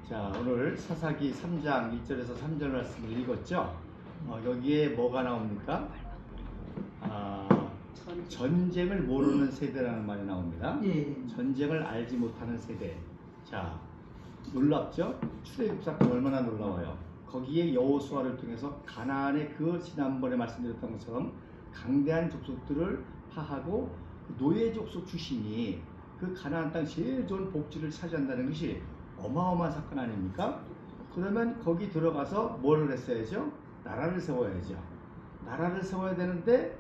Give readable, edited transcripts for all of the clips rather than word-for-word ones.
자, 오늘 사사기 3장 1절에서 3절 말씀을 읽었죠? 여기에 뭐가 나옵니까? 전쟁을 모르는 세대라는 말이 나옵니다. 전쟁을 알지 못하는 세대. 자, 놀랍죠? 출애굽 사건 얼마나 놀라워요. 거기에 여호수아를 통해서 가나안의 그 지난번에 말씀드렸던 것처럼 강대한 족속들을 파하고 노예 족속 출신이 그 가나안 땅 제일 좋은 복지를 차지한다는 것이 어마어마한 사건 아닙니까? 그러면 거기 들어가서 뭘 했어야죠? 나라를 세워야죠. 나라를 세워야 되는데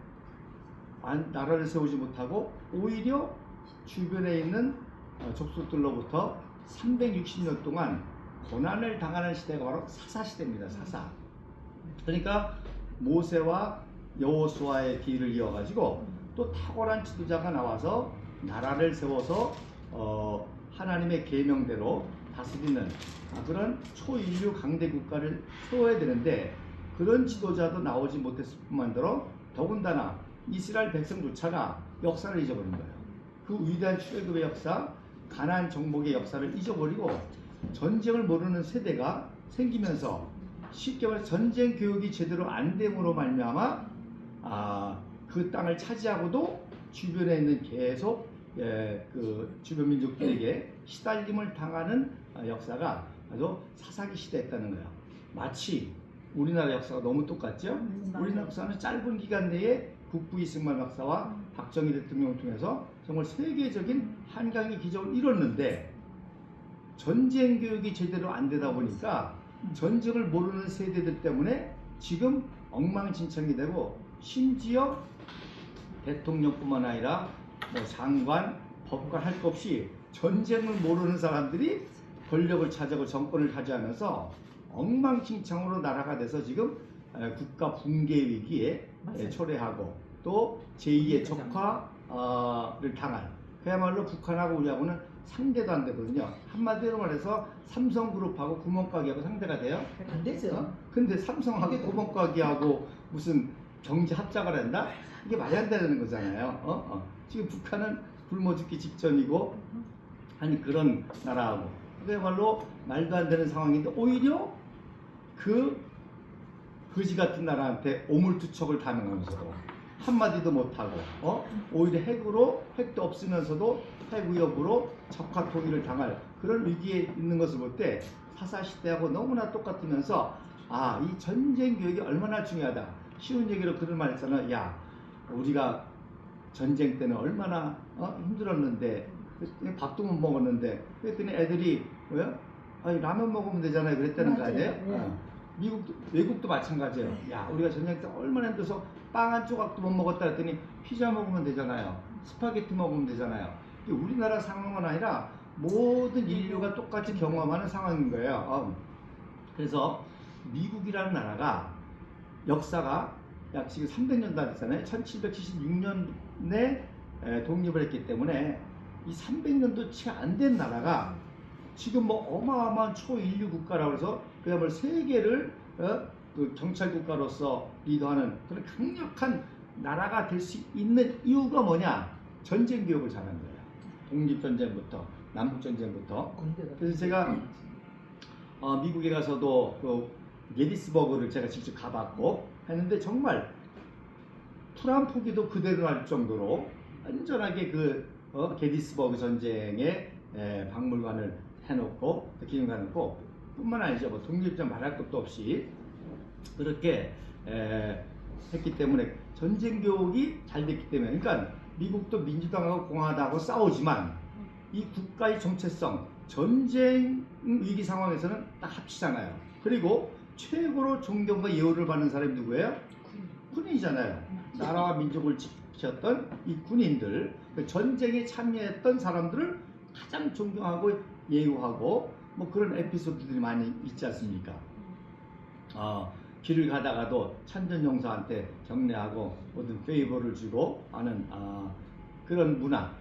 나라를 세우지 못하고 오히려 주변에 있는 족속들로부터 360년 동안 고난을 당하는 시대가 바로 사사시대입니다. 사사. 그러니까 모세와 여호수아의 길을 이어가지고 또 탁월한 지도자가 나와서 나라를 세워서 하나님의 계명대로 다스리는 그런 초인류 강대 국가를 세워야 되는데 그런 지도자도 나오지 못했을 뿐만더러 더군다나 이스라엘 백성조차가 역사를 잊어버린 거예요. 그 위대한 출애굽의 역사, 가나안 정복의 역사를 잊어버리고 전쟁을 모르는 세대가 생기면서 쉽게 말해서 전쟁 교육이 제대로 안 됨으로 말미암아 그 땅을 차지하고도 주변에 있는 계속 그 주변 민족들에게 시달림을 당하는 역사가 아주 사사기 시대였다는 거예요. 마치 우리나라 역사가 너무 똑같죠? 우리나라 역사는 짧은 기간 내에 국부 이승만 박사와 박정희 대통령을 통해서 정말 세계적인 한강의 기적을 이뤘는데 전쟁 교육이 제대로 안 되다 보니까 전쟁을 모르는 세대들 때문에 지금 엉망진창이 되고 심지어 대통령뿐만 아니라 장관, 법관 할 것 없이 전쟁을 모르는 사람들이 권력을 차지하고 정권을 차지하면서 엉망진창으로 나라가 돼서 지금 국가 붕괴 위기에 초래하고 또 제2의 적화를 당할 그야말로 북한하고 우리하고는 상대도 안 되거든요. 한마디로 말해서 삼성그룹하고 구멍가게하고 상대가 돼요? 안 되죠. 근데 삼성하고 구멍가게하고 무슨 경제 합작을 한다? 이게 말이 안 되는 거잖아요. 지금 북한은 굶어 죽기 직전이고 아니 그런 나라하고 그야말로 말도 안 되는 상황인데 오히려 그 거지 같은 나라한테 오물투척을 당하면서도 한마디도 못하고 오히려 핵도 없으면서도 핵 위협으로 적화 통일을 당할 그런 위기에 있는 것을 볼 때 사사시대하고 너무나 똑같으면서 이 전쟁 교육이 얼마나 중요하다. 쉬운 얘기로 그런 말 했잖아. 야, 우리가 전쟁 때는 얼마나 힘들었는데 밥도 못 먹었는데 그랬더니 애들이 라면 먹으면 되잖아요. 그랬다는 거 아니에요? 외국도 마찬가지예요. 야, 우리가 전쟁 때 얼마나 힘들어서 빵 한 조각도 못 먹었다 했더니 피자 먹으면 되잖아요. 스파게티 먹으면 되잖아요. 이게 우리나라 상황은 아니라 모든 인류가 똑같이 경험하는 상황인 거예요. 그래서 미국이라는 나라가 역사가 약 지금 300년도 안 됐잖아요. 1776년에 독립을 했기 때문에 이 300년도 채 안 된 나라가 지금 어마어마한 초인류 국가라고 해서 그야말로 세계를 그 경찰 국가로서 리더하는 그런 강력한 나라가 될 수 있는 이유가 뭐냐? 전쟁 교육을 잘한 거예요. 독립전쟁부터 남북전쟁부터. 그래서 제가 미국에 가서도 그 게티스버그를 제가 직접 가봤고 했는데 정말 트럼프기도 그대로 할 정도로 안전하게 그 게티스버그 전쟁의 박물관을 해놓고 기념관을 뿐만 아니죠. 독립전 말할 것도 없이 그렇게 했기 때문에 전쟁 교육이 잘 됐기 때문에 그러니까 미국도 민주당하고 공화당하고 싸우지만 이 국가의 정체성 전쟁 위기 상황에서는 딱 합치잖아요. 그리고 최고로 존경과 예우를 받는 사람이 누구예요? 군인이잖아요. 나라와 민족을 지켰던 이 군인들 전쟁에 참여했던 사람들을 가장 존경하고 예우하고 그런 에피소드들이 많이 있지 않습니까? 길을 가다가도 참전용사한테 경례하고 모든 페이버를 주고 하는 그런 문화.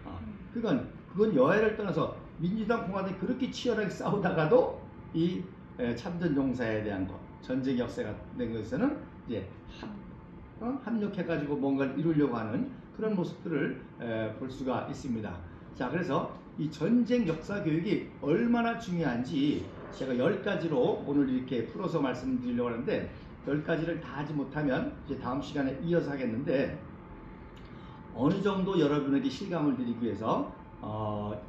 그건 여야를 떠나서 민주당 공화당이 그렇게 치열하게 싸우다가도 이 참전용사에 대한 것, 전쟁 역사가 된 것에서는 이제 합력해가지고 뭔가를 이루려고 하는 그런 모습들을 볼 수가 있습니다. 자, 그래서 이 전쟁 역사 교육이 얼마나 중요한지 제가 10가지로 오늘 이렇게 풀어서 말씀드리려고 하는데 10가지를 다 하지 못하면 이제 다음 시간에 이어서 하겠는데 어느 정도 여러분에게 실감을 드리기 위해서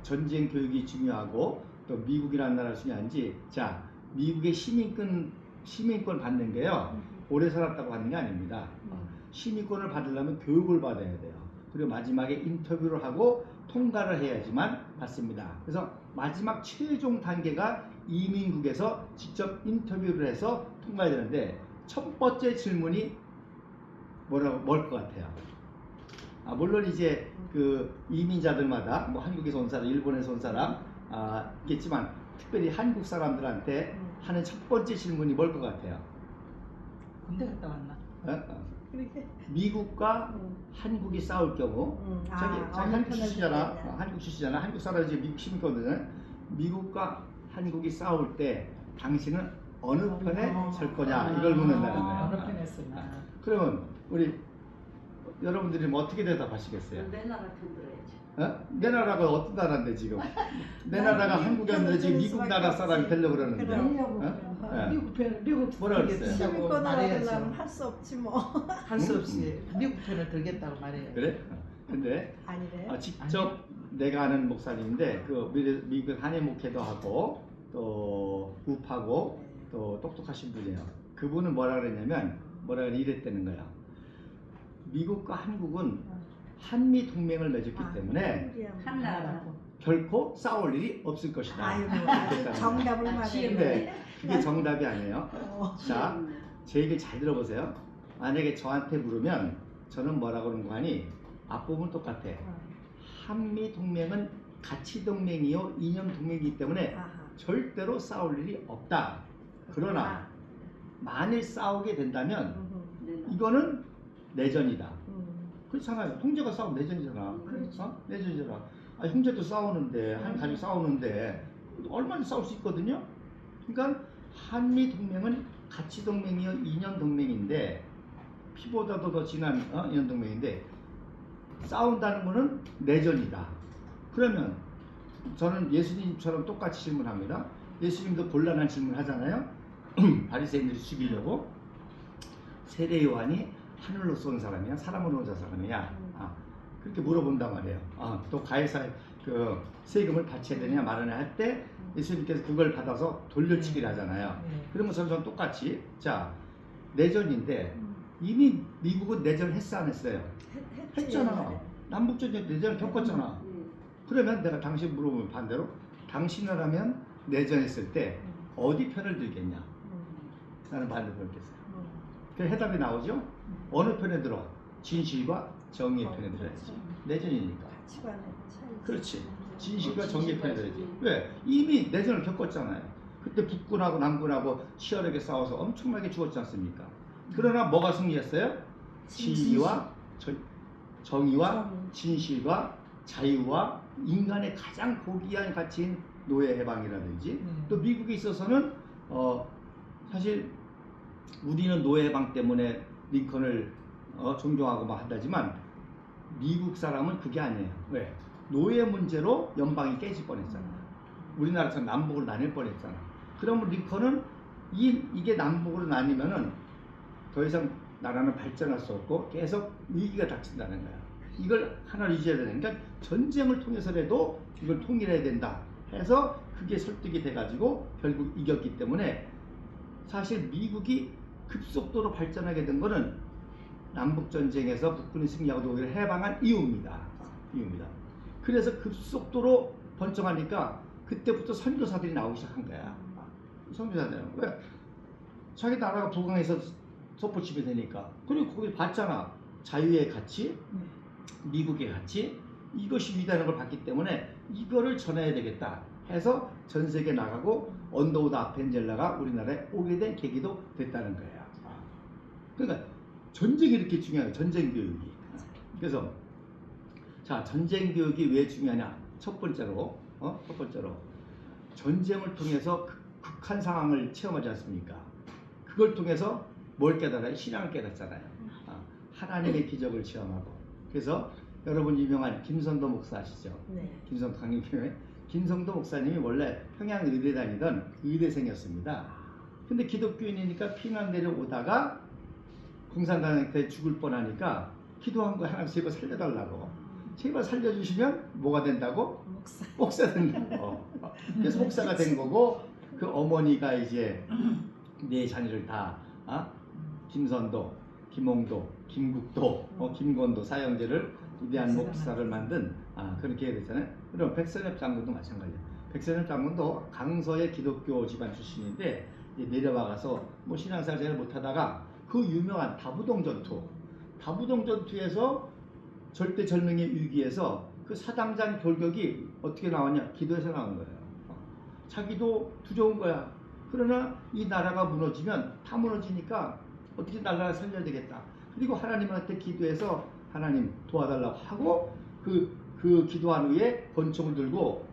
전쟁 교육이 중요하고 또 미국이라는 나라가 중요한지 자 미국의 시민권 받는 게요 오래 살았다고 하는 게 아닙니다. 시민권을 받으려면 교육을 받아야 돼요. 그리고 마지막에 인터뷰를 하고 통과를 해야지만 받습니다. 그래서 마지막 최종 단계가 이민국에서 직접 인터뷰를 해서 통과해야 되는데 첫 번째 질문이 뭘 것 같아요? 물론 이제 그 이민자들마다 뭐 한국에서 온 사람, 일본에서 온 사람 있겠지만 특별히 한국 사람들한테 하는 첫 번째 질문이 뭘 것 같아요? 군대 갔다 왔나? 미국과 한국이 싸울 경우 자기 한국 출신이잖아. 한국 사람이 이제 미국 시민권이잖아요. 미국과 한국이 싸울 때 당신은 어느 편에 설 거냐 이걸 묻는다는 거예요. 어느 편에 쓰나? 그러면 우리 여러분들이 뭐 어떻게 대답하시겠어요? 내 나라 편 들어야지. 내 나라가 어떤 나라인데 지금? 내 나라가 한국이었는데 지금 미국 나라 사람이 되려고 그러는데. 미국 뭐라 그랬어요? 시민권을 얻으려면 할 수 없지 뭐. 할 수 없이 미국 편을 들겠다고 말해요. 그래? 근데 아니래. 직접 내가 아는 목사님인데 그 미국 한해 목회도 하고 또 우파고 또 똑똑하신 분이에요. 그분은 뭐라 그랬냐면 이랬다는 거야. 미국과 한국은 한미 동맹을 맺었기 때문에 한나라고. 결코 싸울 일이 없을 것이다. 아이고 정답을 말해. 근데 그게 정답이 아니에요. 자, 제 얘기 잘 들어보세요. 만약에 저한테 물으면 저는 뭐라고 그러는 거 아니? 앞부분 똑같아. 한미 동맹은 가치 동맹이요 이념 동맹이기 때문에 절대로 싸울 일이 없다. 그러나 만일 싸우게 된다면 이거는 내전이다. 그렇잖아요. 형제가 싸우면 내전이잖아. 그렇죠. 내전이잖아. 형제도 싸우는데 한 가족 싸우는데 얼마나 싸울 수 있거든요. 그러니까 한미 동맹은 가치 동맹이요 이념 동맹인데 피보다도 더 진한 이념 동맹인데 싸운다는 거는 내전이다. 그러면 저는 예수님처럼 똑같이 질문합니다. 예수님도 곤란한 질문 하잖아요. 바리새인들이 죽이려고 세례 요한이 하늘로서 온 사람이야, 사람으로 온 사람이야. 그렇게 물어본단 말이에요. 또 가해사 그 세금을 바쳐야 되냐 말하냐 할 때 예수님께서 그걸 받아서 돌려치기를 하잖아요. 그러면 저는 똑같이 자 내전인데 이미 미국은 내전 했어 안 했어요? 했잖아. 남북전쟁 내전을 겪었잖아. 그러면 내가 당신 물어보면 반대로 당신이라면 내전했을 때 어디 편을 들겠냐? 나는 반대로 들겠어요. 그 해답이 나오죠? 어느 편에 들어? 진실과 정의의 편에 들어야지. 내전이니까. 그렇지. 진실과 정의의 편에 들어야지. 왜? 이미 내전을 겪었잖아요. 그때 북군하고 남군하고 치열하게 싸워서 엄청나게 죽었지 않습니까? 그러나 뭐가 승리했어요? 진리와 정의와 진실과 자유와 인간의 가장 고귀한 가치인 노예 해방이라든지 또 미국에 있어서는 사실 우리는 노예 해방 때문에 링컨을 존경하고 막 한다지만 미국 사람은 그게 아니에요. 왜? 노예 문제로 연방이 깨질 뻔했잖아. 우리나라처럼 남북으로 나뉠 뻔했잖아. 그러면 링컨은 이게 남북으로 나뉘면은 더 이상 나라는 발전할 수 없고 계속 위기가 닥친다는 거야. 이걸 하나 유지해야 되는 그러니까 전쟁을 통해서라도 이걸 통일해야 된다 해서 그게 설득이 돼가지고 결국 이겼기 때문에 사실 미국이 급속도로 발전하게 된 거는 남북전쟁에서 북군이 승리하고 독일을 해방한 이유입니다. 그래서 급속도로 번창하니까 그때부터 선교사들이 나오기 시작한 거야. 선교사들은 왜? 자기 나라가 부강해서 섭보집이 되니까. 그리고 거기 봤잖아. 자유의 가치, 미국의 가치, 이것이 위대한 걸 봤기 때문에 이거를 전해야 되겠다 해서 전 세계에 나가고 언더우드 아펜젤라가 우리나라에 오게 된 계기도 됐다는 거예요. 그러니까 전쟁이 이렇게 중요해요. 전쟁 교육이. 그래서 자 전쟁 교육이 왜 중요하냐? 첫 번째로 전쟁을 통해서 극한 상황을 체험하지 않습니까? 그걸 통해서 뭘 깨달아요? 신앙을 깨닫잖아요. 하나님의 기적을 체험하고. 그래서 여러분 유명한 김선도 목사 아시죠? 네. 김선도 강림교회 김성도 목사님이 원래 평양 의대 다니던 의대생이었습니다. 근데 기독교인이니까 피난 내려오다가 공산당한테 죽을 뻔하니까 기도한 거 하나님 제발 살려달라고. 제발 살려주시면 뭐가 된다고? 목사 된다고. 그래서 목사가 된 거고, 그 어머니가 이제 네 자녀를 다 김선도, 김홍도, 김국도, 김건도 사형제를 위대한 목사를 만든 그렇게 됐잖아요. 그럼 백선엽 장군도 마찬가지예요. 백선엽 장군도 강서의 기독교 집안 출신인데 이제 내려와가서 뭐 신앙생활 잘 못하다가 그 유명한 다부동 전투에서 절대절명의 위기에서 그 사당장 돌격이 어떻게 나왔냐? 기도에서 나온 거예요. 자기도 두려운 거야. 그러나 이 나라가 무너지면 다 무너지니까 어떻게 나라를 살려야 되겠다. 그리고 하나님한테 기도해서 하나님 도와달라고 하고 그 기도한 후에 권총을 들고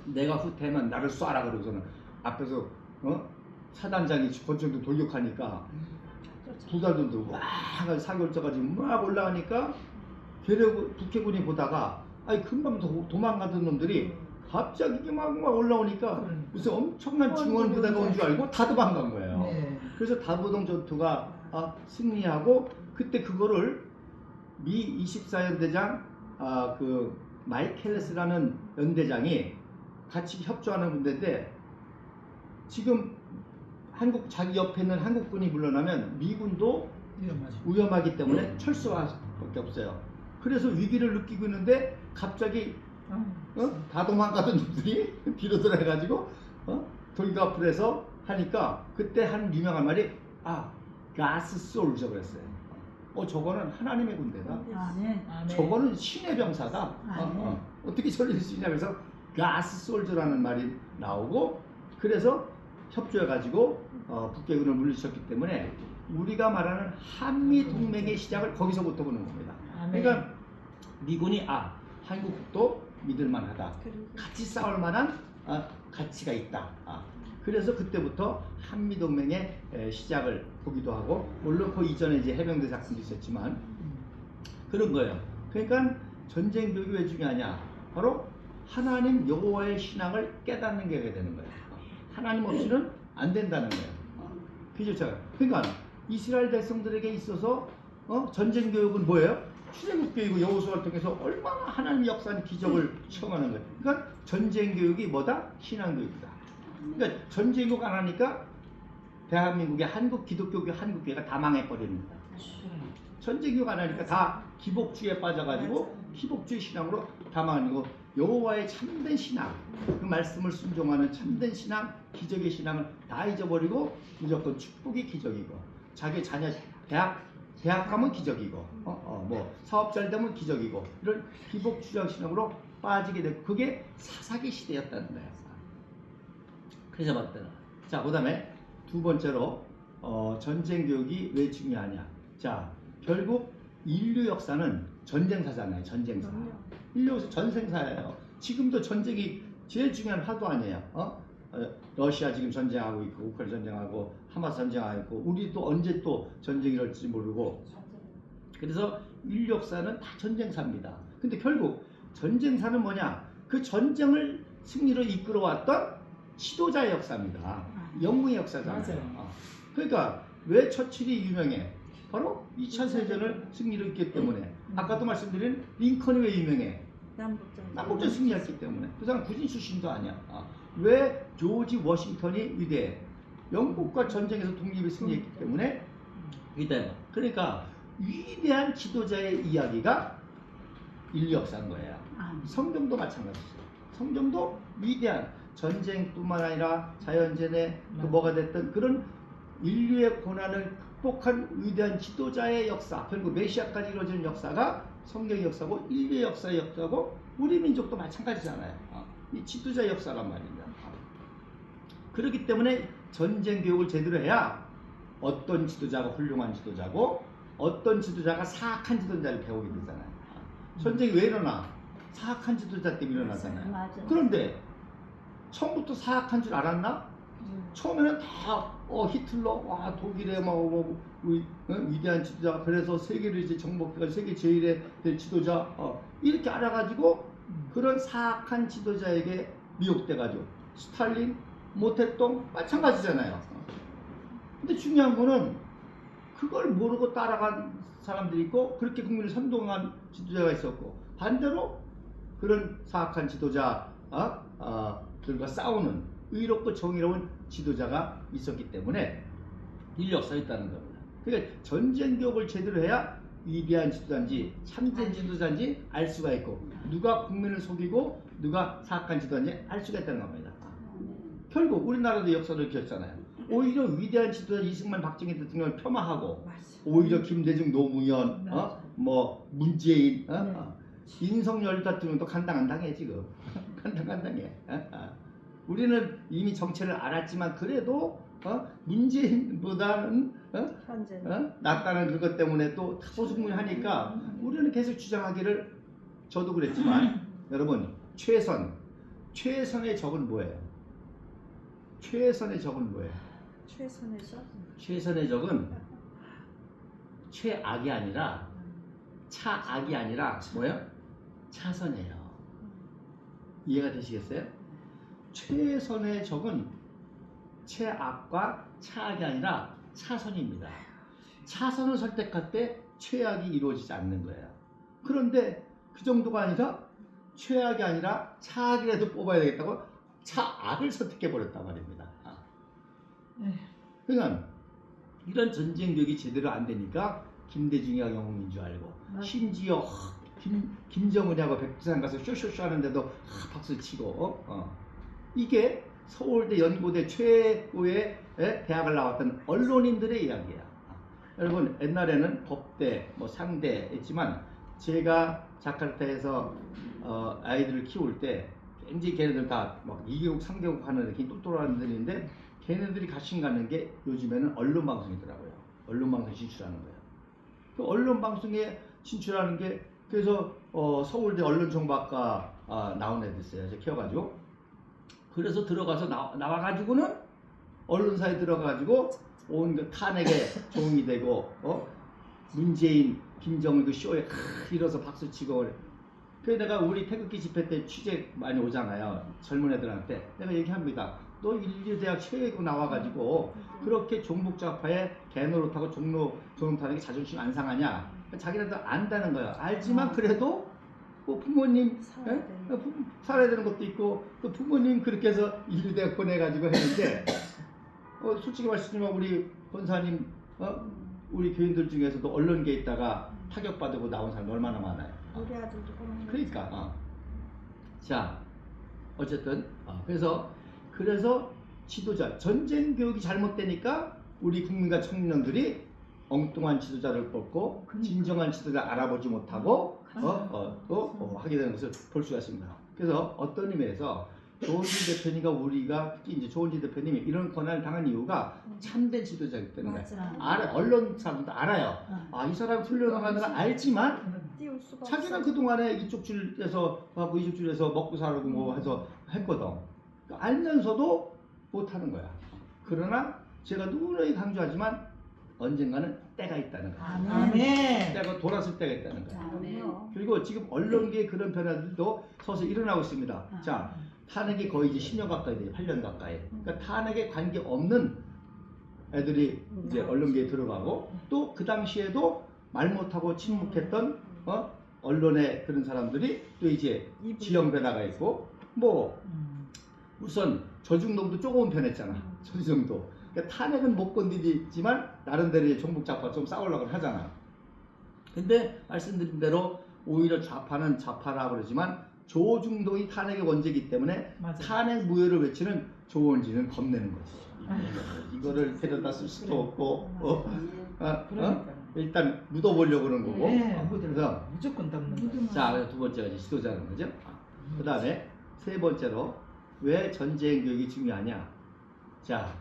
내가 후퇴하면 나를 쏴라 그러고서는 앞에서 사단장이 권총도 돌격하니까 두 달 정도 와 사격자까지 막 올라가니까 북해군이 보다가 금방 도망가던 놈들이 갑자기 막 올라오니까 무슨 엄청난 증원 부대가 온 줄 알고 다 도망간 거예요. 네. 그래서 다부동 전투가 승리하고 그때 그거를 미 24연대장 그 마이켈레스라는 연대장이 같이 협조하는 군대인데 지금 자기 옆에 있는 한국군이 물러나면 미군도 위험하기 때문에 철수할 수밖에 없어요. 그래서 위기를 느끼고 있는데 갑자기 다 도망가던 놈들이 뒤로 돌아가지고 돌격풀에서 하니까 그때 한 유명한 말이 가스 솔저 그랬어요. 저거는 하나님의 군대다. 저거는 신의 병사다. 어떻게 저럴 수 있냐 그래서 가스 솔저라는 말이 나오고 그래서 협조해가지고 북괴군을 물리쳤기 때문에 우리가 말하는 한미 동맹의 시작을 거기서부터 보는 겁니다. 그러니까 미군이 한국도 믿을만하다. 같이 싸울 만한 가치가 있다. 그래서 그때부터 한미 동맹의 시작을 보기도 하고 물론 그 이전에 이제 해병대 작전도 있었지만 그런 거예요. 그러니까 전쟁 교육이 왜 중요하냐? 바로 하나님 여호와의 신앙을 깨닫는 게 되는 거예요. 하나님 없이는 안 된다는 거예요. 그렇죠? 그러니까 이스라엘 백성들에게 있어서 전쟁 교육은 뭐예요? 출애굽 교육이고 여호수아를 통해서 얼마나 하나님의 역사는 기적을 체험하는 거예요. 그러니까 전쟁 교육이 뭐다? 신앙 교육이다. 그러니까 전쟁 교육 안 하니까 대한민국의 기독교교 한국교회가 다 망해버리는 거다. 전쟁 교육 안 하니까 다 기복주의에 빠져가지고 기복주의 신앙으로 다 망하는 거. 여호와의 참된 신앙, 그 말씀을 순종하는 참된 신앙, 기적의 신앙을 다 잊어버리고 무조건 축복이 기적이고 자기 자녀 대학 가면 기적이고 뭐 사업 잘 되면 기적이고 이런 기복주의 신앙으로 빠지게 되고 그게 사사기 시대였다는 거예요. 그래서 봤더라. 자, 그다음에 두 번째로 전쟁 교육이 왜 중요하냐? 자, 결국 인류 역사는 전쟁사잖아요. 전쟁사. 인류 역사 전쟁사예요. 지금도 전쟁이 제일 중요한 화두 아니에요. 러시아 지금 전쟁하고 있고 우크라이나 전쟁하고 하마스 전쟁하고 있고 우리 또 언제 또 전쟁이 일어날지 모르고 그래서 인류 역사는 다 전쟁사입니다. 근데 결국 전쟁사는 뭐냐? 그 전쟁을 승리로 이끌어왔던 지도자의 역사입니다. 영웅의 역사잖아요. 그러니까 왜 처칠이 유명해? 바로 2차 세전을 승리로 이겼기 때문에 아까도 말씀드린 링컨이 왜 유명해? 남북전 승리했기 때문에 그 사람 군인 출신도 아니야. 왜 조지 워싱턴이 위대해? 영국과 전쟁에서 독립을 승리했기 때문에 위대해. 그러니까 위대한 지도자의 이야기가 인류 역사인 거예요. 성경도 마찬가지죠. 성경도 위대한 전쟁뿐만 아니라 자연재해 또 뭐가 됐든 그런 인류의 고난을 극복한 위대한 지도자의 역사, 결국 메시아까지 이루어지는 역사가 성경의 역사고 인류의 역사의 역사고 우리 민족도 마찬가지잖아요. 이 지도자의 역사란 말입니다. 그렇기 때문에 전쟁 교육을 제대로 해야 어떤 지도자가 훌륭한 지도자고 어떤 지도자가 사악한 지도자를 배우게 되잖아요. 전쟁이 왜 일어나? 사악한 지도자 때문에 일어나잖아요. 맞아. 그런데 처음부터 사악한 줄 알았나? 처음에는 다 히틀러, 독일의 위대한 지도자, 그래서 세계를 이제 정복해가지고 세계 제일의 될 지도자 이렇게 알아가지고 그런 사악한 지도자에게 미혹돼가지고 스탈린, 모택동 마찬가지잖아요. 근데 중요한 거는 그걸 모르고 따라간 사람들이 있고 그렇게 국민을 선동한 지도자가 있었고 반대로 그런 사악한 지도자들과 싸우는 의롭고 정의로운 지도자가 있었기 때문에 인력서 있다는 겁니다. 그러니까 전쟁 교육을 제대로 해야 위대한 지도자인지 참된 지도자인지 알 수가 있고 누가 국민을 속이고 누가 사악한 지도자인지 알 수가 있다는 겁니다. 결국 우리나라도 역사를 겪었잖아요. 오히려 위대한 지도자 이승만, 박정희 대통령을 폄하하고 오히려 김대중, 노무현, 문재인, 윤석열 대통령도 간당간당해 지금. 간당간당해. 우리는 이미 정체를 알았지만 그래도 문재인보다는 현재 낫다는 그것 때문에 또 타고승무하니까 우리는 계속 주장하기를 저도 그랬지만 여러분 최선의 적은 뭐예요? 최선의 적은 뭐예요? 최선에서 최선의 적은 최악이 아니라 차악이 아니라 뭐예요? 차선이에요. 이해가 되시겠어요? 최선의 적은 최악과 차악이 아니라 차선입니다. 차선을 선택할 때 최악이 이루어지지 않는 거예요. 그런데 그 정도가 아니라 최악이 아니라 차악이라도 뽑아야 되겠다고 차악을 선택해 버렸단 말입니다. 그러니까 이런 전쟁 교육이 제대로 안 되니까 김대중이가 영웅인 줄 알고 심지어 김정은이하고 백두산 가서 쇼쇼쇼 하는데도 박수 치고 이게 서울대 연고대 최고의 대학을 나왔던 언론인들의 이야기야. 여러분 옛날에는 법대, 상대 했지만 제가 자카르타에서 아이들을 키울 때 굉장히 걔네들 다 막 2개국, 3개국 하는 이렇게 똘똘한 애들인데 걔네들이 관심 갖는 게 요즘에는 언론 방송이더라고요. 언론 방송에 진출하는 거예요. 그 언론 방송에 진출하는 게 그래서 서울대 언론정보학과 나온 애들 있어요. 제가 키워가지고 그래서 들어가서 나와가지고는 언론사에 들어가가지고 온 그 탄핵에 종이 되고 문재인, 김정은 그 쇼에 일어서 박수치고 그래서 내가 우리 태극기 집회 때 취재 많이 오잖아요. 젊은 애들한테 내가 얘기합니다. 너 인류대학 최고 나와가지고 그렇게 종북좌파에 개노릇하고 종노릇하는 게 자존심 안 상하냐? 자기네들 안다는 거야. 알지만 그래도 부모님 살아야 되는 것도 있고 또 부모님 그렇게 해서 인류대학 보내가지고 했는데 솔직히 말씀드리면 우리 권사님 우리 교인들 중에서도 언론계에 있다가 타격받고 나온 사람 얼마나 많아요. 우리 아들도 그런 거 그러니까 자 어쨌든 그래서 지도자 전쟁 교육이 잘못되니까 우리 국민과 청년들이 엉뚱한 지도자를 뽑고 진정한 지도자 알아보지 못하고 하게 되는 것을 볼 수가 있습니다. 그래서 어떤 의미에서 조원진 대표님과 우리가 특히 이제 조원진 대표님이 이런 권한을 당한 이유가 참된 지도자이기 때문에 언론 사람들도 알아요. 이 사람 훌륭하다는 걸 알지만 띄울 수가 자기는 없어. 그동안에 이쪽 줄에서 하고 이쪽 줄에서 먹고 살고 뭐 해서 했거든. 그러니까 알면서도 못하는 거야. 그러나 제가 누누이 강조하지만 언젠가는 때가 있다는 거야. 아멘. 때가 돌았을 때가 있다는 거야. 그럼요. 그리고 지금 언론계의 그런 변화들도 서서히 일어나고 있습니다. 자, 탄핵이 거의 이제 10년 가까이 돼요. 8년 가까이. 그러니까 탄핵에 관계 없는 애들이 이제 언론계에 들어가고 또 그 당시에도 말 못하고 침묵했던 언론의 그런 사람들이 또 이제 지형 변화가 있고 우선 저중동도 조금 변했잖아. 저중동도. 그러니까 탄핵은 못 건드리지만 나름대로 이제 종북좌파 좀 싸우려고 하잖아. 근데 말씀드린 대로 오히려 좌파는 좌파라고 그러지만 조중동이 탄핵의 원죄이기 때문에 탄핵 무효를 외치는 조원진은 겁내는 거지. 이거를 데려다 쓸 수도 없고 일단 묻어보려고 그러는 거고. 그래서 무조건 덮는 거. 자, 두 번째가 이제 지도자는 거죠. 그 다음에 세 번째로 왜 전쟁 교육이 중요하냐? 자,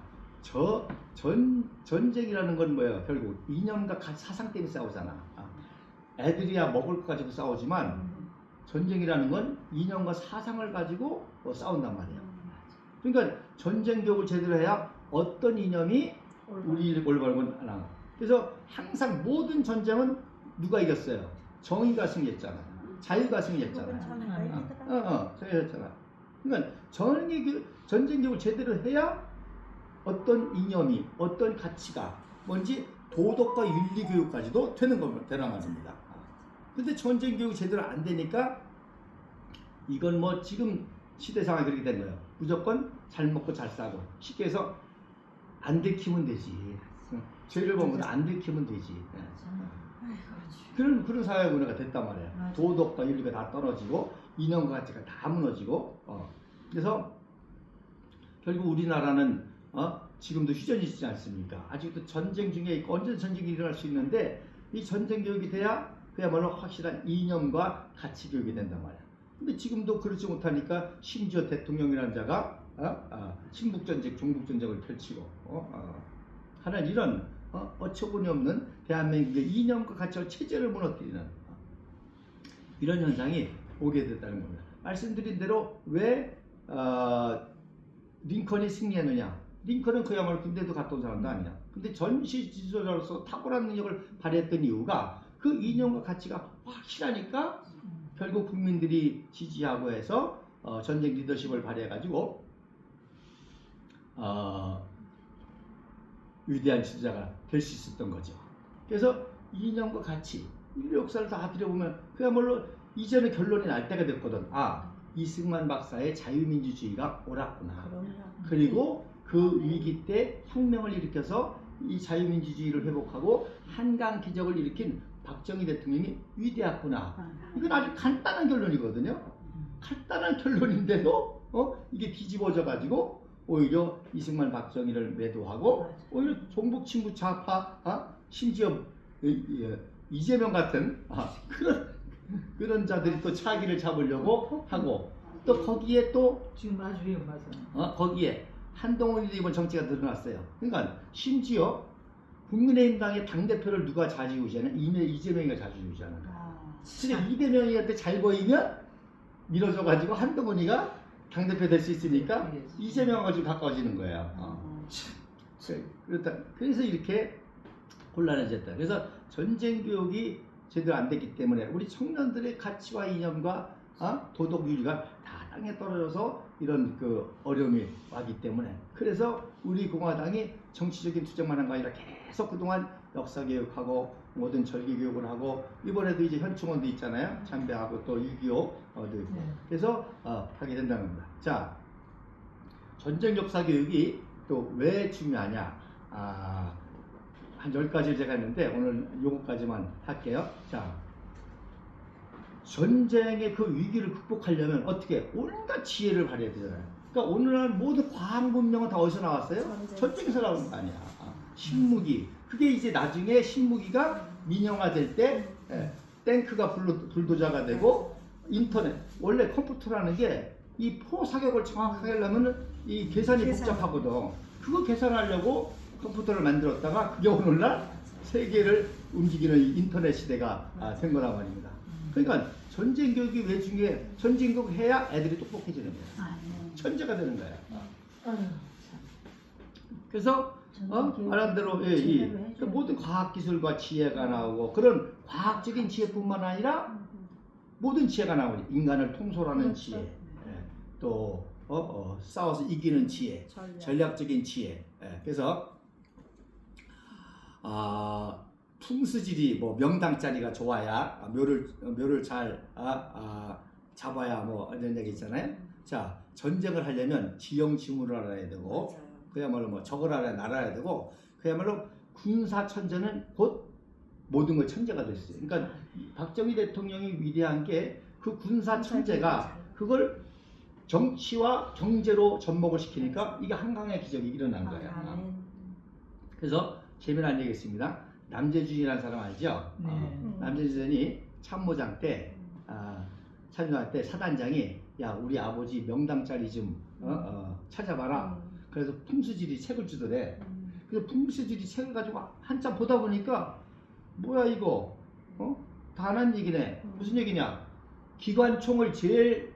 전쟁이라는 건 뭐예요? 결국 이념과 사상 때문에 싸우잖아. 애들이야 먹을 거 가지고 싸우지만 전쟁이라는 건 이념과 사상을 가지고 싸운단 말이에요. 그러니까 전쟁 교육을 제대로 해야 어떤 이념이 우리를 올바른 하나. 그래서 항상 모든 전쟁은 누가 이겼어요? 정의가 승리했잖아요. 자유가 승리했잖아요. 정해졌잖아. 그러니까 전쟁 교육을 제대로 해야 어떤 이념이, 어떤 가치가 뭔지 도덕과 윤리 교육까지도 되는 말입니다. 근데 전쟁 교육이 제대로 안 되니까 이건 뭐 지금 시대 상황이 그렇게 된 거예요. 무조건 잘 먹고 잘 싸고 쉽게 해서 안 들키면 되지. 죄를 범보다 안 들키면 되지. 그런 사회 문화가 됐단 말이에요. 맞아. 도덕과 윤리가 다 떨어지고 이념과 가치가 다 무너지고 그래서 결국 우리나라는 지금도 휴전이 있지 않습니까? 아직도 전쟁 중에 있고 언제든 전쟁이 일어날 수 있는데 이 전쟁 교육이 돼야 그야말로 확실한 이념과 가치 교육이 된단 말이야. 근데 지금도 그렇지 못하니까 심지어 대통령이라는 자가 신북전쟁, 종북전쟁을 펼치고 하는 이런 어처구니 없는 대한민국의 이념과 가치와 체제를 무너뜨리는 이런 현상이 오게 됐다는 겁니다. 말씀드린 대로 왜 링컨이 승리했느냐? 링컨은 그야말로 군대도 갔다 온 사람도 아니야. 근데 전시 지도자로서 탁월한 능력을 발휘했던 이유가 그 이념과 가치가 확실하니까 결국 국민들이 지지하고 해서 전쟁 리더십을 발휘해가지고 위대한 지도자가 될 수 있었던 거죠. 그래서 이념과 가치, 인류 역사를 다 들여보면 그야말로 이제는 결론이 날 때가 됐거든. 이승만 박사의 자유민주주의가 옳았구나. 그리고 그 위기 때 혁명을 일으켜서 이 자유민주주의를 회복하고 한강 기적을 일으킨 박정희 대통령이 위대했구나. 이건 아주 간단한 결론이거든요. 간단한 결론인데도 이게 뒤집어져 가지고 오히려 이승만 박정희를 매도하고 오히려 종북 친구 좌파 심지어 이재명 같은 그런 자들이 또 차기를 잡으려고 하고 또 거기에 또 지금 아주 위험하잖아. 거기에 한동훈이 이번 정치가 드러났어요. 그러니까 심지어 국민의힘당의 당대표를 누가 좌지우지하는 이재명이가 좌지우지하는 거야. 근데 이재명이한테 잘 보이면 밀어줘 가지고 한동훈이가 당대표 될 수 있으니까 이재명하고 좀 가까워지는 거예요. 그래서 이렇게 곤란해졌다. 그래서 전쟁 교육이 제대로 안 됐기 때문에 우리 청년들의 가치와 이념과 도덕 윤리가 다 땅에 떨어져서 이런 그 어려움이 왔기 때문에 그래서 우리 공화당이 정치적인 투쟁만 한 거 아니라 계속 그동안 역사 교육하고 모든 절기 교육을 하고 이번에도 이제 현충원도 있잖아요. 참배하고 또 6.25도 있고 그래서 하게 된다는 겁니다. 자, 전쟁 역사 교육이 또 왜 중요하냐? 한 10가지를 제가 했는데 오늘 요거까지만 할게요. 자, 전쟁의 그 위기를 극복하려면 어떻게 온갖 지혜를 발휘해야 되잖아요. 그러니까 오늘날 모든 과학 문명은 다 어디서 나왔어요? 전쟁에서 나온 거 아니야. 신무기. 그게 이제 나중에 신무기가 민영화될 때 탱크가 불도저가 되고 인터넷. 원래 컴퓨터라는 게 이 포사격을 정확하게 하려면 이 계산이 복잡하거든. 그거 계산하려고 컴퓨터를 만들었다가 그게 오늘날 세계를 움직이는 인터넷 시대가 된 거란 말입니다. 그러니까 전쟁 교육이 왜 중요해? 전쟁 교육 해야 애들이 똑똑해지는 거야. 천재가 되는 거야. 그래서 말한 대로 그 모든 과학 기술과 지혜가 나오고 그런 과학적인 지혜뿐만 아니라 모든 지혜가 나오니 인간을 통솔하는 지혜, 또 싸워서 이기는 지혜, 전략적인 지혜. 그래서 풍수지리 뭐 명당짜리가 좋아야 묘를 잘 잡아야 뭐 이런 얘기 있잖아요. 자, 전쟁을 하려면 지형지물을 알아야 되고 그야말로 뭐 적을 알아야 되고 그야말로 군사 천재는 곧 모든 걸 천재가 됐어요. 그러니까 박정희 대통령이 위대한 게 그 군사 천재가 그걸 정치와 경제로 접목을 시키니까 이게 한강의 기적이 일어난 거예요. 그래서 재미난 얘기 있습니다. 남재준이라는 사람 알죠? 남재준이 참모장 때 참모할 때 사단장이 야 우리 아버지 명당짜리 좀 찾아봐라. 그래서 풍수지리 책을 주더래. 그래서 풍수지리 책을 가지고 한참 보다 보니까 뭐야 이거 다한 얘기네. 무슨 얘기냐? 기관총을 제일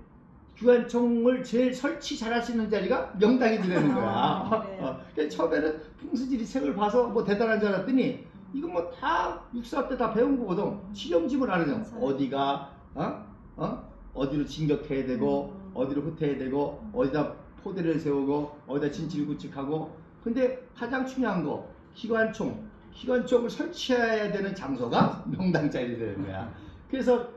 설치 잘할 수 있는 자리가 명당이 되는 거야. 그래서 처음에는 풍수지리 책을 봐서 뭐 대단한 줄 알았더니 이거 뭐 다 육사 때 다 배운 거거든. 시험집을 알아요. 어디가 어디로 진격해야 되고 어디로 후퇴해야 되고 어디다 포대를 세우고 어디다 진치를 구축하고 근데 가장 중요한 거 기관총을 설치해야 되는 장소가 명당짜리 되는 거야. 그래서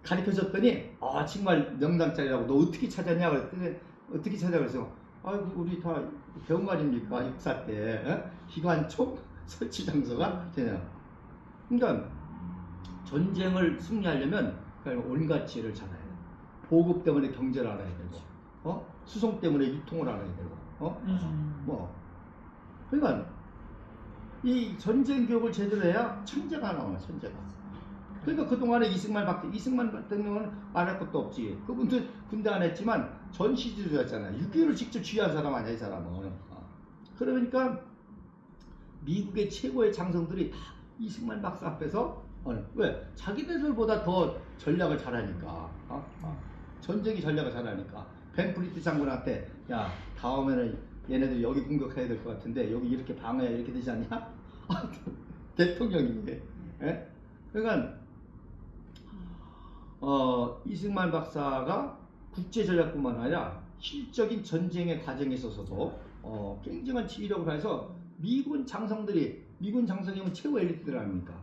가르쳐줬더니 정말 명당짜리라고 너 어떻게 찾았냐 그랬더니 어떻게 찾아 그래서 아이고 우리 다 배운 거 아닙니까 육사 때 기관총 설치 장소가 되냐. 그러니까 전쟁을 승리하려면 온갖 지혜를 찾아야 돼. 보급 때문에 경제를 알아야 되고, 수송 때문에 유통을 알아야 되고, 그러니까 이 전쟁 교육을 제대로 해야 천재가 나와, 천재가. 그러니까 그동안에 이승만 대통령은 말할 것도 없지. 그분도 군대 안 했지만 전시주였잖아요. 6.25를 직접 지휘한 사람 아니야, 이 사람은. 그러니까 미국의 최고의 장성들이 다 이승만 박사 앞에서 왜? 자기들보다 더 전략을 잘하니까. 전쟁이 전략을 잘하니까. 벤프리트 장군한테 야 다음에는 얘네들 여기 공격해야 될 것 같은데 여기 이렇게 방어해야 이렇게 되지 않냐? 대통령이. 예? 그러니까 이승만 박사가 국제전략뿐만 아니라 실적인 전쟁의 과정에 있어서도 굉장한 지휘력을 해서 미군 장성이면 최고 엘리트들 아닙니까?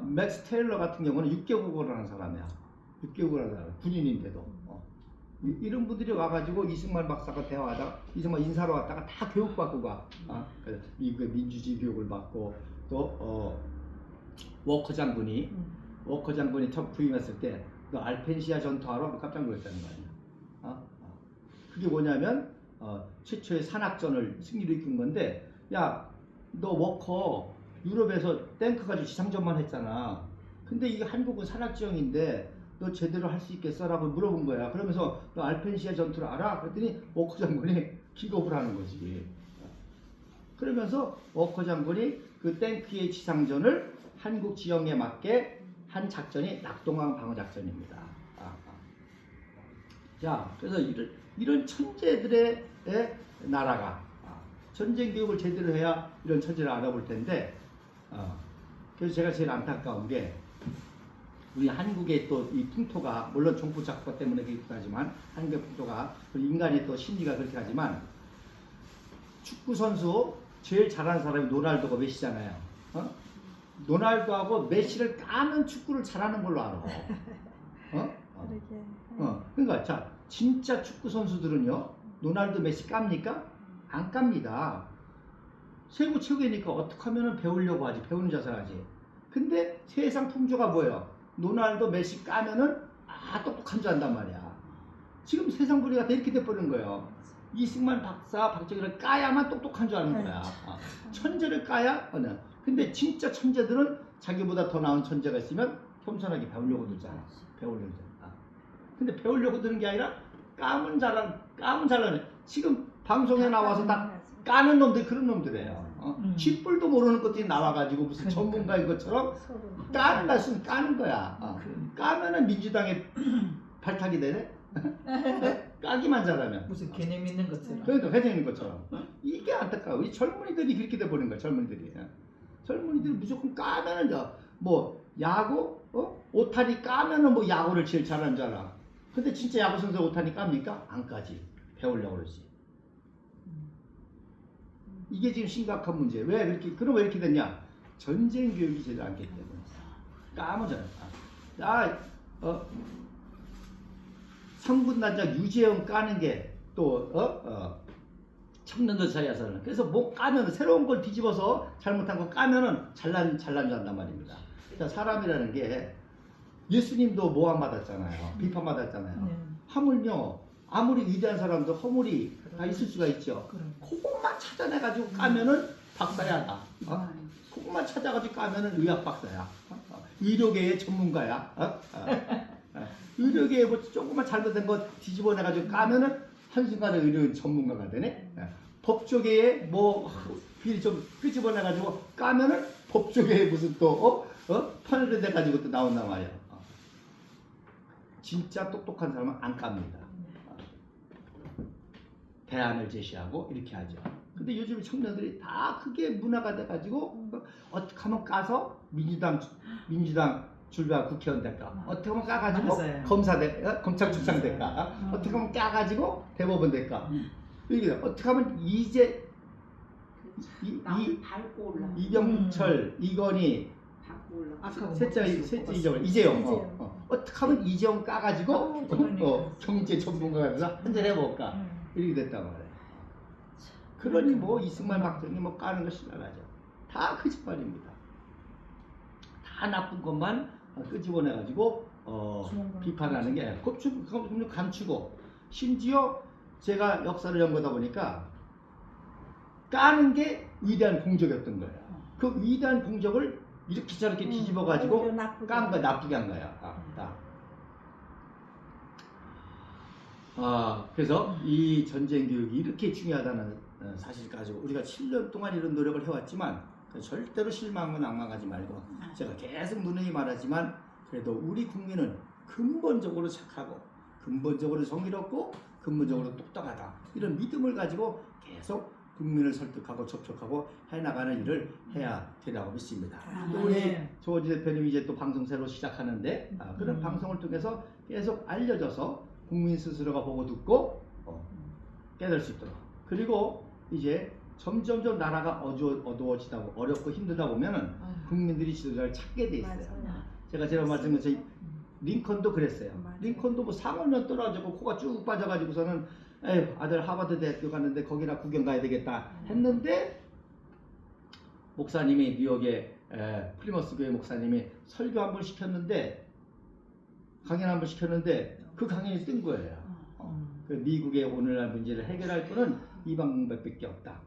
맥스 테일러 같은 경우는 6개국어를 하는 사람이야. 6개국어를 하는 사람, 군인인데도. 이런 분들이 와가지고 이승만 박사가 대화하다가 이승만 인사로 왔다가 다 교육받고 가. 미국의 민주주의 교육을 받고 또 워커 장군이 첫 부임했을 때 너 알펜시아 전투 알아? 깜짝 놀랐다는 거 아니야. 그게 뭐냐면 최초의 산악전을 승리로 이끈 건데 야 너 워커 유럽에서 탱크 가지고 지상전만 했잖아. 근데 이게 한국은 산악지형인데 너 제대로 할 수 있겠어? 라고 물어본 거야. 그러면서 너 알펜시아 전투를 알아? 그랬더니 워커 장군이 기겁을 하는 거지. 그러면서 워커 장군이 그 탱크의 지상전을 한국 지형에 맞게 한 작전이 낙동강 방어작전입니다. 자, 그래서 이런 천재들의 나라가 전쟁 교육을 제대로 해야 이런 천재를 알아볼 텐데 그래서 제가 제일 안타까운 게 우리 한국의 또 이 풍토가 물론 정부 작법 때문에 그렇긴 하지만 한국의 풍토가 인간의 또 심리가 그렇게 하지만 축구 선수 제일 잘하는 사람이 로날도가 메시잖아요. 로날도하고 메시를 까면 축구를 잘하는 걸로 알아. 그러니까 자 진짜 축구 선수들은요 로날도 메시 깝니까? 안 깝니다. 세계 최고니까 어떻게 하면 배우려고 하지. 배우는 자세하지. 근데 세상 풍조가 뭐예요? 로날도 메시 까면은 똑똑한 줄 안단 말이야. 지금 세상 분위기가 이렇게 돼버린 거예요. 이승만 박사 박정희를 까야만 똑똑한 줄 아는 거야. 천재를 까야 근데 진짜 천재들은 자기보다 더 나은 천재가 있으면 겸손하게 배우려고 들잖아. 근데 배우려고 드는 게 아니라 까면 잘하네. 지금 방송에 나와서 다 까는 놈들 그런 놈들이에요. 쥐뿔도 모르는 것들이 나와가지고 무슨 전문가인 것처럼 까는 말씀 까는 거야. 까면은 민주당에 발탁이 되네. 까기만 잘하면 무슨 개념 있는 것처럼. 그러니까 개념 있는 것처럼 이게 안타까워. 이 젊은이들이 그렇게 돼버린 거야. 젊은이들이 무조건 까면은 뭐 야구 오타니 까면은 뭐 야구를 제일 잘하는 줄 알아. 근데 진짜 야구 선수 오타니 깝니까? 안 까지. 배우려고 그러지. 이게 지금 심각한 문제예요. 왜 이렇게 됐냐? 전쟁 교육이 제대로 안 됐기 때문에. 까면 잘한다. 삼군단장 유재영 까는 게 또 청년들 사이에서는 그래서 뭐 까면 새로운 걸 뒤집어서 잘못한 거 까면은 잘난 줄 안단 말입니다. 자, 사람이라는 게 예수님도 모함 받았잖아요. 비판 받았잖아요. 하물며 아무리 위대한 사람도 허물이 다 있을 수가 있죠. 그것만 찾아내가지고 까면은 박사야 다. 그것만 찾아가지고 까면은 의학 박사야. 의료계의 전문가야. 의료계에 뭐 조금만 잘못된 거 뒤집어내가지고 까면은 한순간에 의료 전문가가 되네. 법조계에 뭐 비리 좀 끄집어내가지고 까면은 법조계에 무슨 또 판례 돼가지고 또 나온단 말이야. 진짜 똑똑한 사람은 안 깝니다. 대안을 제시하고 이렇게 하죠. 근데 요즘 청년들이 다 그게 문화가 돼가지고 어떻게 하면 까서 민주당 줄비아 국회의원 될까? 어떻게 하면 까가지고 맞아요. 검찰총장 될까? 어떻게 하면 까가지고 대법원 될까? 이게 어떻게 하면 밟고 올라. 이병철, 이건희, 밟고 올라. 아까 셋째 이재용 어떻게 하면 이재용 까가지고 그러니까. 경제 전문가가 돼서 한잔 해볼까? 이렇게 됐단 말이에요. 그러니 뭐 이승만 박정희 뭐 까는 거 신나가죠. 다 거짓말입니다. 다 나쁜 것만 끄집어내가지고 비판하는 게 kop축 감추고, 심지어 제가 역사를 연구하다 보니까 까는 게 위대한 공적이었던 거예요. 그 위대한 공적을 이렇게 저렇게 뒤집어가지고 깐 거 나쁘게 한 거야. 그래서 이 전쟁 교육이 이렇게 중요하다는 사실 가지고 우리가 7년 동안 이런 노력을 해왔지만 절대로 실망과 낭망하지 말고, 제가 계속 누누이 말하지만 그래도 우리 국민은 근본적으로 착하고 근본적으로 정의롭고 근본적으로 똑똑하다, 이런 믿음을 가지고 계속 국민을 설득하고 접촉하고 해나가는 일을 해야 된다고 믿습니다. 또 우리 조지 대표님이 이제 또 방송 새로 시작하는데 그런 방송을 통해서 계속 알려져서 국민 스스로가 보고 듣고 깨달을 수 있도록, 그리고 이제 점점점 나라가 어두워지다 어렵고 힘들다 보면은 국민들이 지도자를 찾게 돼 있어요. 제가 말씀드린 것처럼 링컨도 그랬어요. 링컨도 뭐 4년 떨어지고 코가 쭉 빠져가지고서는 에휴, 아들 하버드 대학교 갔는데 거기나 구경 가야 되겠다 했는데, 목사님이 뉴욕에 플리머스 교회 목사님이 설교 한 번 시켰는데, 강연 한 번 시켰는데 그 강연이 뜬 거예요. 그 미국의 오늘날 문제를 해결할 거는 이 방법밖에 없다.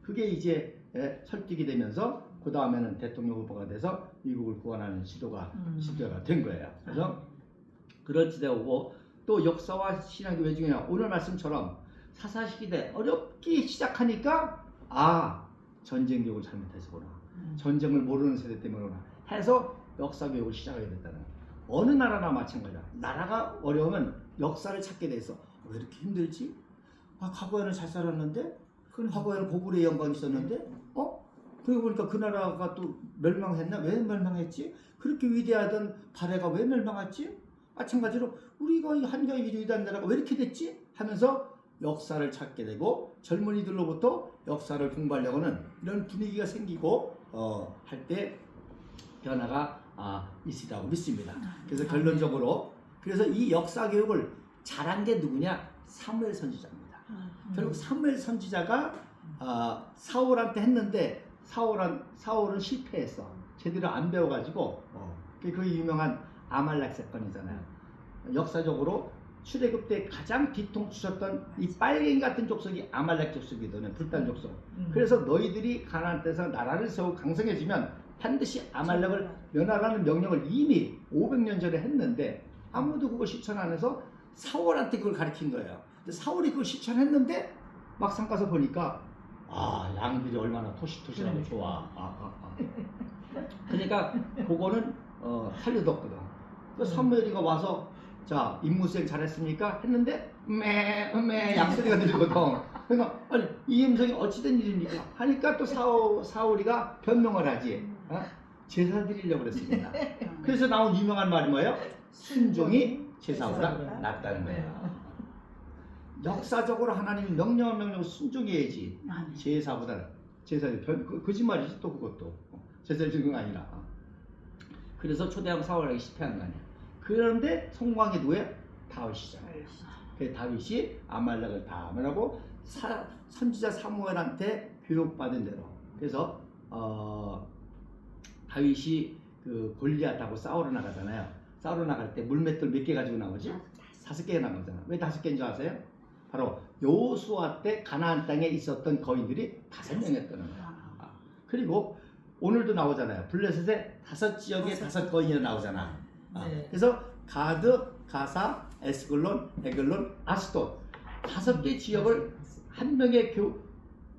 그게 이제 설득이 되면서 그 다음에는 대통령 후보가 돼서 미국을 구원하는 시도가 된 거예요. 그래서 그런 시대가 오고, 또 역사와 신학이 왜 중요해요? 오늘 말씀처럼 사사시대 어렵게 시작하니까 전쟁 교육을 잘못해서구나, 전쟁을 모르는 세대 때문이구나 해서 역사 교육을 시작하게 됐다는 거예요. 어느 나라나 마찬가지야. 나라가 어려우면 역사를 찾게 돼서 왜 이렇게 힘들지? 과거에는 잘 살았는데, 과거에는 고구려의 영광이 있었는데, 그러고 보니까 그 나라가 또 멸망했나? 왜 멸망했지? 그렇게 위대하던 발해가 왜 멸망했지? 마찬가지로 우리가 한가위 위대한 나라가 왜 이렇게 됐지? 하면서 역사를 찾게 되고, 젊은이들로부터 역사를 공부하려고 하는 이런 분위기가 생기고 할 때 변화가 있으리라고 믿습니다. 그래서 결론적으로, 그래서 이 역사 교육을 잘한 게 누구냐? 사무엘 선지자입니다. 결국 사무엘 선지자가 사울한테 했는데 사울은 실패했어. 제대로 안 배워가지고 그 유명한 아말렉 사건이잖아요. 역사적으로 출애굽 때 가장 뒤통수쳤던 이 빨갱이 같은 족속이 아말렉 족속이거든요. 불단 족속. 그래서 너희들이 가나안 땅에서 나라를 세우고 강성해지면 반드시 아말렉을 멸하라는 명령을 이미 500년 전에 했는데 아무도 그걸 실천 안 해서 사울한테 그걸 가르친 거예요. 근데 사울이 그걸 실천했는데 막상 가서 보니까 양들이 얼마나 토실토실하고 좋아. 그러니까 그거는 살려뒀거든. 그 사무엘이가 와서 자 임무수행 잘했습니까? 했는데 매 양소리가 들리거든. 그러니까 아니 이 음성이 어찌된 일입니까? 하니까 또 사울이가 변명을 하지. 제사 드리려고 그랬습니다. 그래서 나온 유명한 말이 뭐예요? 순종이 제사보다 낫다는 거예요. 역사적으로 하나님 명령을 순종해야지. 제사보다 거짓말이지 또 그것도. 제사를 드리는 거 아니라. 그래서 초대하고 사울에게 실패한 거 아니야. 그런데 성공한 게 누구예요? 다윗이잖아요. 그래서 다윗이 아말렉을 다 멸하고 선지자 사무엘한테 교육받은 대로. 그래서 다윗이 그 골리앗하고 싸우러 나가잖아요. 싸우러 나갈 때 물맷돌 몇 개 가지고 나오지? 5개 나오잖아. 왜 5개인 줄 아세요? 바로 여호수아 때 가나안 땅에 있었던 거인들이 5명이었다는 거야. 그리고 오늘도 나오잖아요. 블레셋의 5지역에 5거인이 나오잖아. 그래서 가드, 가사, 에스글론, 에글론, 아스돗 5개 지역을 한 명의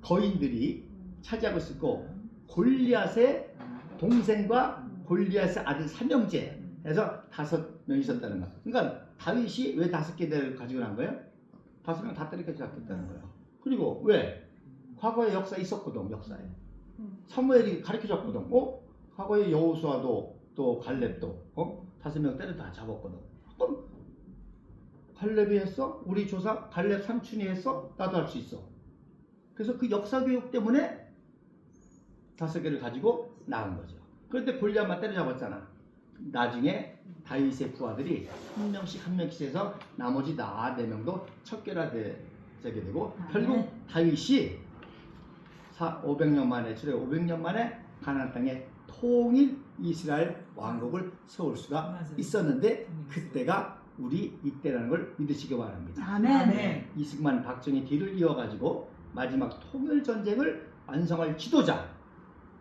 거인들이 차지하고 있었고, 골리앗의 동생과 골리앗의 아들 삼형제 해서 5명이 있었다는 거야. 그러니까 다윗이 왜 5개를 가지고 난 거예요? 5명 다 때리게 잡혔다는 거예요. 그리고 왜? 과거에 역사에 있었거든. 역사에 사무엘이 가르쳐줬거든. 과거에 여호수아도 또 갈렙도 5명 때려 다 잡았거든. 그럼 갈렙이 했어? 우리 조상 갈렙 삼촌이 했어? 나도 할 수 있어. 그래서 그 역사 교육 때문에 5개를 가지고 나간 거죠. 그런데 골리앗만 때려잡았잖아. 나중에 다윗의 부하들이 한 명씩 해서 나머지 4명도 척결하게 되고 결국 다윗이 500년 만에 출애 500년 만에 가나안 땅에 통일 이스라엘 왕국을 세울 수가 맞아요. 있었는데 그때가 우리 이때라는 걸 믿으시기 바랍니다. 아멘. 이승만 박정희 뒤를 이어가지고 마지막 통일 전쟁을 완성할 지도자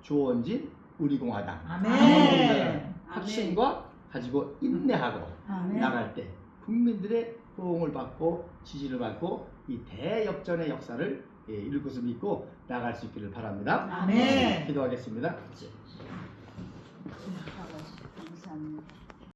조원진 우리공화당 아멘. 확신과 가지고 인내하고 아멘. 나갈 때 국민들의 호응을 받고 지지를 받고 이 대역전의 역사를 이룰 것을 믿고 나갈 수 있기를 바랍니다. 아멘. 기도하겠습니다. 감사합니다.